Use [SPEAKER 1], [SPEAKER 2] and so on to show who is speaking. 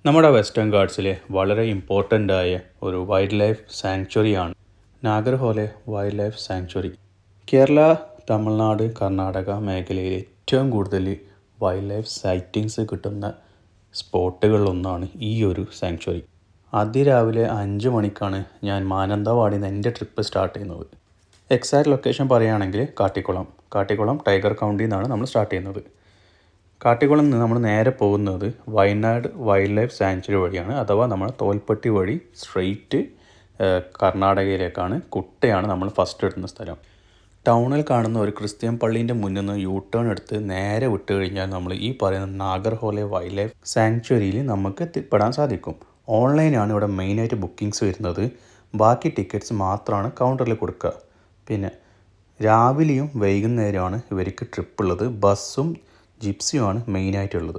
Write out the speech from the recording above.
[SPEAKER 1] നമ്മുടെ വെസ്റ്റേൺ ഗാർഡ്സിലെ വളരെ ഇമ്പോർട്ടൻ്റ് ആയ ഒരു വൈൽഡ് ലൈഫ് സാങ്ച്വറിയാണ് Nagarhole wildlife sanctuary. Kerala, Tamil Nadu, Karnataka മേഖലയിൽ ഏറ്റവും കൂടുതൽ വൈൽഡ് ലൈഫ് സൈറ്റിങ്സ് കിട്ടുന്ന സ്പോട്ടുകളിലൊന്നാണ് ഈ ഒരു സാങ്ച്വറി. അതിരാവിലെ 5 മണിക്കാണ് ഞാൻ മാനന്തവാടിയിൽ നിന്ന് എൻ്റെ ട്രിപ്പ് സ്റ്റാർട്ട് ചെയ്യുന്നത്. എക്സാക്റ്റ് ലൊക്കേഷൻ പറയുകയാണെങ്കിൽ കാട്ടിക്കുളം ടൈഗർ കൗണ്ടിയിൽ നിന്നാണ് നമ്മൾ സ്റ്റാർട്ട് ചെയ്യുന്നത്. കാട്ടിക്കുളം നിന്ന് നമ്മൾ നേരെ പോകുന്നത് വയനാട് വൈൽഡ് ലൈഫ് സാങ്ച്വറി വഴിയാണ്, അഥവാ നമ്മൾ തോൽപ്പെട്ടി വഴി സ്ട്രെയിറ്റ് കർണാടകയിലേക്കാണ്. കുട്ടയാണ് നമ്മൾ ഫസ്റ്റ് എടുക്കുന്ന സ്ഥലം. ടൗണിൽ കാണുന്ന ഒരു ക്രിസ്ത്യൻ പള്ളീൻ്റെ മുന്നിൽ നിന്ന് യൂ ടേൺ എടുത്ത് നേരെ വിട്ട് കഴിഞ്ഞാൽ നമ്മൾ ഈ പറയുന്ന നാഗർഹോലെ വൈൽഡ് ലൈഫ് സാങ്ച്വറിയിൽ നമുക്ക് എത്തിപ്പെടാൻ സാധിക്കും. ഓൺലൈനാണ് ഇവിടെ മെയിനായിട്ട് ബുക്കിങ്സ് വരുന്നത്. ബാക്കി ടിക്കറ്റ്സ് മാത്രമാണ് കൗണ്ടറിൽ കൊടുക്കുക. പിന്നെ രാവിലെയും വൈകുന്നേരമാണ് ഇവർക്ക് ട്രിപ്പ് ഉള്ളത്. ബസ്സും ജിപ്സിയുമാണ് മെയിനായിട്ടുള്ളത്.